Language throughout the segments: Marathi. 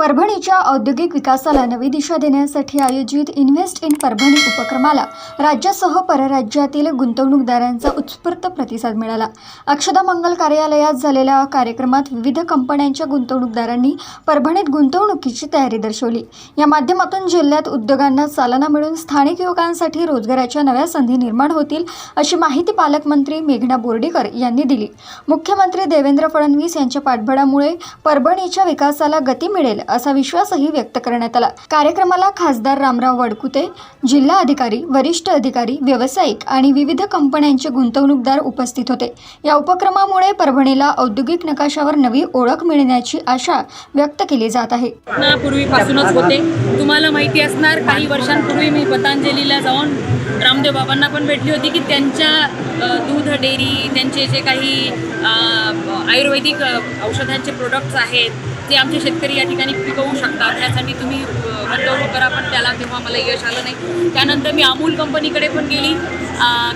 परभणीच्या औद्योगिक विकासाला नवी दिशा देण्यासाठी आयोजित इन्व्हेस्ट इन परभणी उपक्रमाला राज्यासह परराज्यातील गुंतवणूकदारांचा उत्स्फूर्त प्रतिसाद मिळाला। अक्षदा मंगल कार्यालयात झालेल्या कार्यक्रमात विविध कंपन्यांच्या गुंतवणूकदारांनी परभणीत गुंतवणुकीची तयारी दर्शवली। या माध्यमातून जिल्ह्यात उद्योगांना चालना मिळून स्थानिक युवकांसाठी रोजगाराच्या नव्या संधी निर्माण होतील, अशी माहिती पालकमंत्री मेघना बोर्डीकर यांनी दिली। मुख्यमंत्री देवेंद्र फडणवीस यांच्या पाठबळामुळे परभणीच्या विकासाला गती मिळेल असा विश्वासही व्यक्त करण्यात आला। कार्यक्रमाला खासदार रामराव वडकुते, जिल्हा अधिकारी, वरिष्ठ अधिकारी, व्यावसायिक आणि विविध कंपन्यांचे गुंतवणूकदार उपस्थित होते। या उपक्रमामुळे परभणीला औद्योगिक नकाशावर नवी ओळख मिळण्याची आशा व्यक्त केली जात आहे। पूर्वीपासूनच होते, तुम्हाला माहिती असणार, काही वर्षांपूर्वी मी पतंजलीला जाऊन रामदेव बाबांना पण भेटली होती की त्यांच्या दूध डेअरी, त्यांचे जे काही आयुर्वेदिक औषधांचे प्रोडक्ट्स आहेत ते आमचे शेतकरी या ठिकाणी पिकवू शकतात, त्यासाठी तुम्ही गुंतवणूक करा, पण त्याला तेव्हा मला यश आलं नाही। त्यानंतर मी अमूल कंपनीकडे पण गेली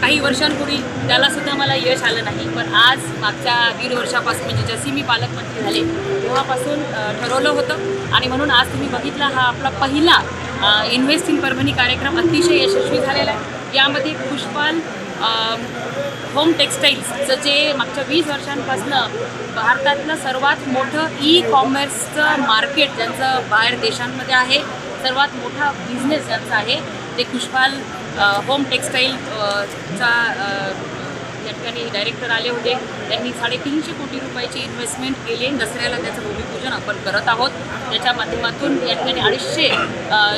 काही वर्षांपूर्वी, त्यालासुद्धा मला यश आलं नाही। पण आज मागच्या 1.5 वर्षापासून, म्हणजे जशी मी पालकमंत्री झाले तेव्हापासून ठरवलं होतं आणि म्हणून आज तुम्ही बघितला हा आपला पहिला इन्व्हेस्ट इन परभणी कार्यक्रम अतिशय यशस्वी झालेला आहे। यामध्ये पुष्पाल होम टेक्सटाईल्सचं जे मागच्या 20 वर्षांपासून भारतातलं सर्वात मोठं ई-कॉमर्सचं मार्केट ज्यांचं बाहेर देशांमध्ये आहे, सर्वात मोठा बिझनेस ज्यांचा आहे, ते पुष्पाल होम टेक्सटाईलचा या ठिकाणी डायरेक्टर आले होते। त्यांनी 350 कोटी रुपयाची इन्व्हेस्टमेंट केली। दसऱ्याला त्याचं भूमिपूजन आपण करत आहोत। त्याच्या माध्यमातून या ठिकाणी 250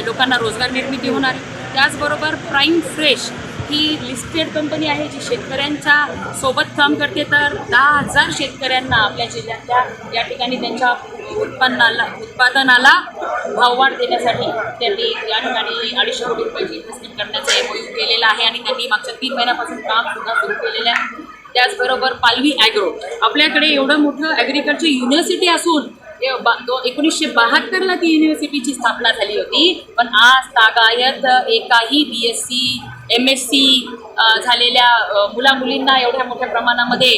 लोकांना रोजगार निर्मिती होणार आहे। त्याचबरोबर प्राईम फ्रेश ही लिस्टेड कंपनी आहे जी शेतकऱ्यांच्या सोबत काम करते, तर 10,000 शेतकऱ्यांना आपल्या जिल्ह्यातल्या या ठिकाणी त्यांच्या उत्पादनाला भाववाढ देण्यासाठी त्यांनी या ठिकाणी 250 कोटी रुपयाची इन्व्हेस्टमेंट करण्याचा MOU केलेला आहे आणि त्यांनी मागच्या 3 महिन्यापासून कामसुद्धा सुरू केलेलं आहे। त्याचबरोबर पालवी ॲग्रो, आपल्याकडे एवढं मोठं ॲग्रिकल्चर युनिव्हर्सिटी असून 1972ला ती युनिव्हर्सिटीची स्थापना झाली होती, पण आज तागायत एकाही BSc MSc झालेल्या मुलामुलींना एवढ्या मोठ्या प्रमाणामध्ये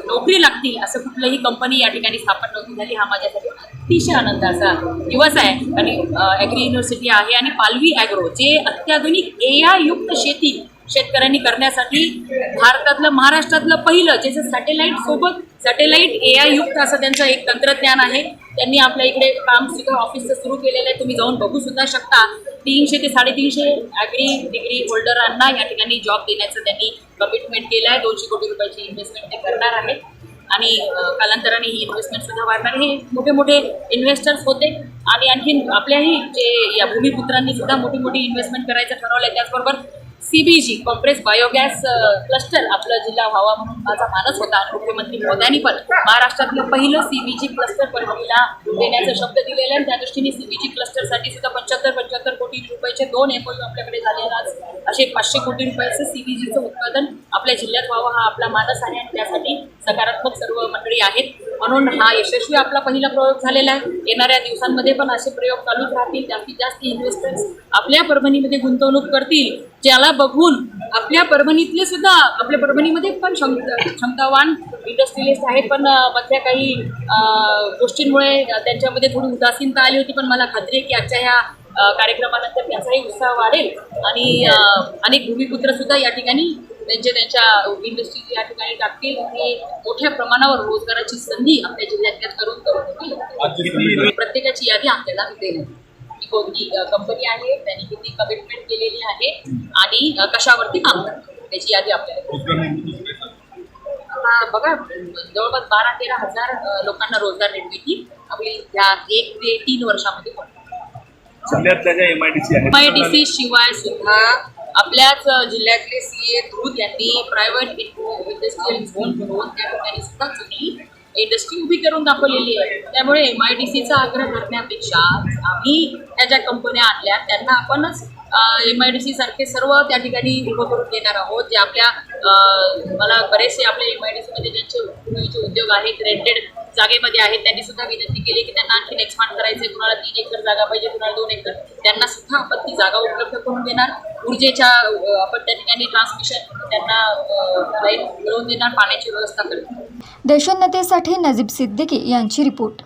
नोकरी लागतील असं कुठलंही कंपनी या ठिकाणी स्थापन नव्हती झाली। हा माझ्यासाठी अतिशय आनंदाचा दिवस आहे आणि ॲग्री युनिव्हर्सिटी आहे आणि पालवी ॲग्रो जे अत्याधुनिक AI युक्त शेती शेतकऱ्यांनी करण्यासाठी भारतातलं, महाराष्ट्रातलं पहिलं, ज्याचं सॅटेलाईट AI युक्त असं त्यांचं एक तंत्रज्ञान आहे। त्यांनी आपल्या इकडे काम सुद्धा ऑफिसचं सुरू केलेलं आहे, तुम्ही जाऊन बघू सुद्धा शकता। 300 ते 350 ॲग्री डिग्री होल्डरांना या ठिकाणी जॉब देण्याचं त्यांनी कमिटमेंट केलं आहे। 200 कोटी रुपयाची इन्व्हेस्टमेंट ते करणार आहेत आणि कालांतराने ही इन्व्हेस्टमेंट सुद्धा वाढणार। हे मोठे मोठे इन्व्हेस्टर्स होते आणि आणखीन आपल्याही जे या भूमिपुत्रांनी सुद्धा मोठी इन्व्हेस्टमेंट करायचं ठरवलं आहे। त्याचबरोबर CBG कॉम्प्रेस बायोगॅस क्लस्टर आपला जिल्हा व्हावा म्हणून माझा मानस होता आणि मुख्यमंत्री मोदयांनी पण महाराष्ट्रातलं पहिलं CBG क्लस्टर परभणीला देण्याचा शब्द दिलेला आहे। त्या दृष्टीने CBG क्लस्टरसाठी सुद्धा 75 कोटी रुपयाचे 2 MOU आपल्याकडे झालेला आहे। असे 500 कोटी रुपयाचं CBGचं उत्पादन आपल्या जिल्ह्यात व्हावं हा आपला मानस आहे आणि त्यासाठी सकारात्मक सर्व मंडळी आहेत, म्हणून हा यशस्वी आपला पहिला प्रयोग झालेला आहे। येणाऱ्या दिवसांमध्ये पण असे प्रयोग चालूच राहतील, जास्तीत जास्त इन्व्हेस्टर्स आपल्या परभणीमध्ये गुंतवणूक करतील, ज्याला बघून आपल्या परभणीतले सुद्धा, आपल्या परभणीमध्ये पण क्षमतावान इंडस्ट्रियलिस्ट आहेत, पण मधल्या काही गोष्टींमुळे त्यांच्यामध्ये थोडी उदासीनता आली होती। पण मला खात्री आहे की आजच्या ह्या कार्यक्रमानंतर त्याचाही उत्साह वाढेल आणि अनेक भूमिपुत्र सुद्धा या ठिकाणी त्यांच्या इंडस्ट्रीज या ठिकाणी टाकतील आणि मोठ्या प्रमाणावर रोजगाराची संधी आपल्या जिल्ह्यातल्या तरुण प्रत्येकाची यादी आपल्याला देईल। कोणती कंपनी आहे, त्यांनी किती कमिटमेंट केलेली आहे आणि कशावरती काम करतात त्याची यादी आपल्याला बघा। जवळपास 12-13 हजार लोकांना रोजगार निर्मिती आपली या 1 ते 3 वर्षामध्ये MIDC शिवाय सुद्धा आपल्याच जिल्ह्यातले CA धूत यांनी प्रायव्हेट इंडस्ट्रियल झोन बनवून त्या ठिकाणी सुद्धा चांगली इंडस्ट्री उभी करून दाखवलेली आहे। त्यामुळे MIDCचा आग्रह करण्यापेक्षा आम्ही ह्या ज्या कंपन्या आणल्या त्यांना आपणच MIDC सारखे सर्व त्या ठिकाणी उभं करून देणार आहोत। जे आपल्या मला बरेचसे आपल्या MIDC मध्ये ज्यांचे पूर्वीचे उद्योग आहेत, रेंटेड जागेमध्ये आहेत, त्यांनी सुद्धा विनंती केली की त्यांना आणखी एक्सपांड करायचे, कुणाला 3 एकर जागा पाहिजे, कुणाला 2 एकर, त्यांना सुद्धा आपण ती जागा उपलब्ध करून देणार। ऊर्जेच्या आपण त्या ठिकाणी ट्रान्समिशन त्यांना लाईन मिळवून देणार, पाण्याची व्यवस्था करणार। देशोन्नतीसाठी नजीब सिद्दीकी यांची रिपोर्ट।